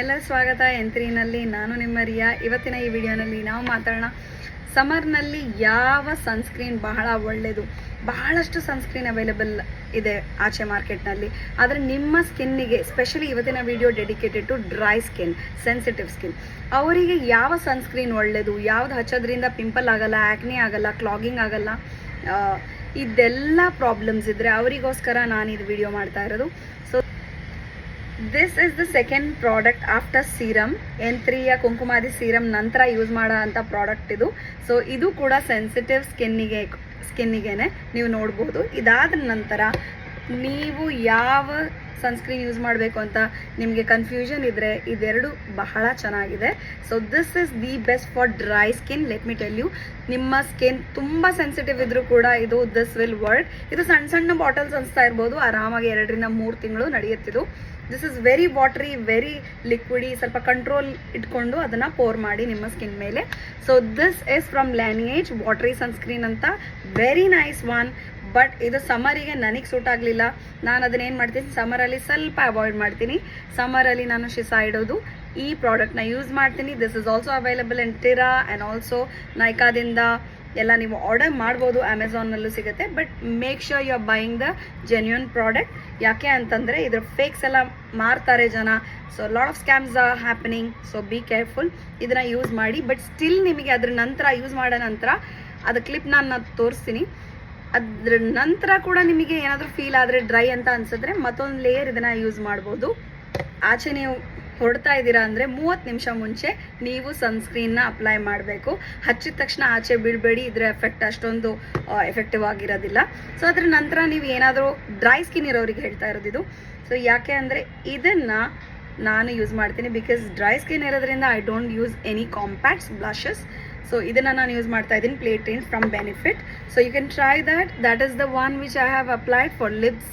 ನಿಮ್ಮೆಲ್ಲ ಸ್ವಾಗತ ಎಂತ್ರಿನಲ್ಲಿ. ನಾನು ನಿಮ್ಮ ರಿಯಾ. ಇವತ್ತಿನ ಈ ವಿಡಿಯೋನಲ್ಲಿ ನಾವು ಮಾತಾಡೋಣ ಸಮರ್ನಲ್ಲಿ ಯಾವ ಸನ್ಸ್ಕ್ರೀನ್ ಬಹಳ ಒಳ್ಳೆಯದು. ಬಹಳಷ್ಟು ಸನ್ಸ್ಕ್ರೀನ್ ಅವೈಲೇಬಲ್ ಇದೆ ಆಚೆ ಮಾರ್ಕೆಟ್ನಲ್ಲಿ. ಆದರೆ ನಿಮ್ಮ ಸ್ಕಿನ್ನಿಗೆ ಸ್ಪೆಷಲಿ ಇವತ್ತಿನ video dedicated to dry skin, sensitive skin, ಅವರಿಗೆ ಯಾವ ಸನ್ಸ್ಕ್ರೀನ್ ಒಳ್ಳೆಯದು, ಯಾವ್ದು ಹಚ್ಚೋದ್ರಿಂದ ಪಿಂಪಲ್ ಆಗಲ್ಲ, ಆ್ಯಕ್ನಿ ಆಗಲ್ಲ, ಕ್ಲಾಗಿಂಗ್ ಆಗಲ್ಲ, ಇದೆಲ್ಲ ಪ್ರಾಬ್ಲಮ್ಸ್ ಇದ್ದರೆ ಅವರಿಗೋಸ್ಕರ ನಾನು ಇದು ವಿಡಿಯೋ ಮಾಡ್ತಾ ಇರೋದು. So this is the second product after serum. N3ಯ ಕುಂಕುಮಾದಿ ಸೀರಮ್ ನಂತರ ಯೂಸ್ ಮಾಡೋ ಅಂಥ ಪ್ರಾಡಕ್ಟ್ ಇದು. ಸೊ ಇದು ಕೂಡ ಸೆನ್ಸಿಟಿವ್ ಸ್ಕಿನ್ನಿಗೆ ನೀವು ನೋಡ್ಬೋದು. ಇದಾದ ನಂತರ ನೀವು ಯಾವ ಸನ್ಸ್ಕ್ರೀನ್ ಯೂಸ್ ಮಾಡಬೇಕು ಅಂತ ನಿಮಗೆ ಕನ್ಫ್ಯೂಷನ್ ಇದ್ದರೆ ಇದೆರಡು ಬಹಳ ಚೆನ್ನಾಗಿದೆ. So this is the best for dry skin. Let me tell you, ನಿಮ್ಮ ಸ್ಕಿನ್ ತುಂಬ ಸೆನ್ಸಿಟಿವ್ ಇದ್ರೂ ಕೂಡ ಇದು ದಿಸ್ ವಿಲ್ ವರ್ಕ್. ಇದು ಸಣ್ಣ ಸಣ್ಣ ಬಾಟಲ್ಸ್ ಅನಿಸ್ತಾ ಇರ್ಬೋದು, ಆರಾಮಾಗಿ 2 ರಿಂದ 3 ತಿಂಗಳು ನಡೆಯುತ್ತಿದ್ದು. This is very watery, very liquidy. ಸ್ವಲ್ಪ ಕಂಟ್ರೋಲ್ ಇಟ್ಕೊಂಡು ಅದನ್ನು ಪೋರ್ ಮಾಡಿ ನಿಮ್ಮ ಸ್ಕಿನ್ ಮೇಲೆ. So this is from Laneige watery sunscreen ಅಂತ, ವೆರಿ ನೈಸ್ ಒನ್. ಬಟ್ ಇದು ಸಮ್ಮರಿಗೆ ನನಗೆ ಸೂಟ್ ಆಗಲಿಲ್ಲ. ನಾನು ಅದನ್ನೇನು ಮಾಡ್ತೀನಿ, ಸಮ್ಮರಲ್ಲಿ ಸ್ವಲ್ಪ ಅವಾಯ್ಡ್ ಮಾಡ್ತೀನಿ. ಸಮ್ಮರಲ್ಲಿ ನಾನು ಶಿಸಾ ಇಡೋದು ಈ ಪ್ರಾಡಕ್ಟ್ನ ಯೂಸ್ ಮಾಡ್ತೀನಿ. This is also available in Tira and also ನೈಕಾದಿಂದ ಎಲ್ಲ ನೀವು ಆರ್ಡರ್ ಮಾಡ್ಬೋದು, ಅಮೆಝಾನ್ನಲ್ಲೂ ಸಿಗುತ್ತೆ. But make sure you are buying the genuine product. ಯಾಕೆ ಅಂತಂದರೆ ಇದ್ರ ಫೇಕ್ಸ್ ಎಲ್ಲ ಮಾರ್ತಾರೆ ಜನ. So lot of scams are happening. So be careful. ಇದನ್ನು ಯೂಸ್ ಮಾಡಿ. ಬಟ್ ಸ್ಟಿಲ್ ನಿಮಗೆ ಅದ್ರ ನಂತರ ಯೂಸ್ ಮಾಡೋ ನಂತರ ಅದು ಕ್ಲಿಪ್ ನಾನು ತೋರಿಸ್ತೀನಿ. ಅದ್ರ ನಂತರ ಕೂಡ ನಿಮಗೆ ಏನಾದರೂ ಫೀಲ್ ಆದರೆ ಡ್ರೈ ಅಂತ ಅನ್ಸಿದ್ರೆ ಮತ್ತೊಂದು ಲೇಯರ್ ಇದನ್ನು ಯೂಸ್ ಮಾಡ್ಬೋದು. ಆಚೆ ನೀವು ಹೊರಡ್ತಾ ಇದ್ದೀರಾ ಅಂದರೆ 30 ನಿಮಿಷ ಮುಂಚೆ ನೀವು ಸನ್ಸ್ಕ್ರೀನ್ನ ಅಪ್ಲೈ ಮಾಡಬೇಕು. ಹಚ್ಚಿದ ತಕ್ಷಣ ಆಚೆ ಬಿಡಬೇಡಿ, ಇದರ ಎಫೆಕ್ಟ್ ಅಷ್ಟೊಂದು ಎಫೆಕ್ಟಿವ್ ಆಗಿರೋದಿಲ್ಲ. ಸೊ ಅದ್ರ ನಂತರ ನೀವು ಏನಾದರೂ ಡ್ರೈ ಸ್ಕಿನ್ ಇರೋರಿಗೆ ಹೇಳ್ತಾ ಇರೋದು ಇದು. ಸೊ ಯಾಕೆ ಅಂದರೆ ಇದನ್ನು ನಾನು ಯೂಸ್ ಮಾಡ್ತೀನಿ, ಬಿಕಾಸ್ ಡ್ರೈ ಸ್ಕಿನ್ ಇರೋದ್ರಿಂದ I don't use any compacts, blushes. So ಇದನ್ನು ನಾನು ಯೂಸ್ ಮಾಡ್ತಾ ಇದ್ದೀನಿ, ಪ್ಲೇಟಿನ್ from Benefit. So you can try that is the one which I have applied for lips,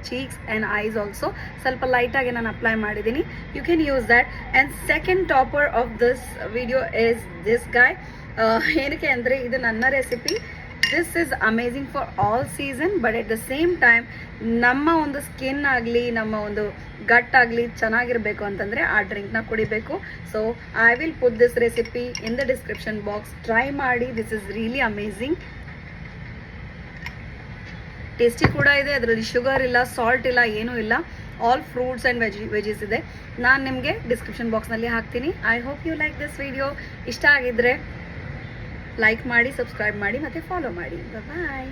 cheeks and eyes also. ಸ್ವಲ್ಪ ಲೈಟಾಗಿ ನಾನು apply ಮಾಡಿದ್ದೀನಿ. You can use that. And second topper of this video is this guy. ಏನಕ್ಕೆ ಅಂದರೆ ಇದು ನನ್ನ recipe. This is amazing for all season. But at the same time ನಮ್ಮ ಒಂದು ಸ್ಕಿನ್ ಆಗಲಿ, ನಮ್ಮ ಒಂದು ಗಟ್ ಆಗಲಿ ಚೆನ್ನಾಗಿರಬೇಕು ಅಂತಂದರೆ ಆ ಡ್ರಿಂಕ್ನ ಕುಡಿಬೇಕು. So I will put this recipe in the description box. Try ಮಾಡಿ. This is really amazing. Tasty ಕೂಡ ಇದೆ. ಅದರಲ್ಲಿ ಶುಗರ್ ಇಲ್ಲ, ಸಾಲ್ಟ್ ಇಲ್ಲ, ಏನೂ ಇಲ್ಲ. ಆಲ್ ಫ್ರೂಟ್ಸ್ ಆ್ಯಂಡ್ ವೆಜೀಸ್ ಇದೆ. ನಾನು ನಿಮಗೆ ಡಿಸ್ಕ್ರಿಪ್ಷನ್ ಬಾಕ್ಸ್ನಲ್ಲಿ ಹಾಕ್ತೀನಿ. I hope you like this video. ಇಷ್ಟ ಆಗಿದ್ದರೆ ಲೈಕ್ ಮಾಡಿ, ಸಬ್ಸ್ಕ್ರೈಬ್ ಮಾಡಿ ಮತ್ತು ಫಾಲೋ ಮಾಡಿ. ಬಾಯ್.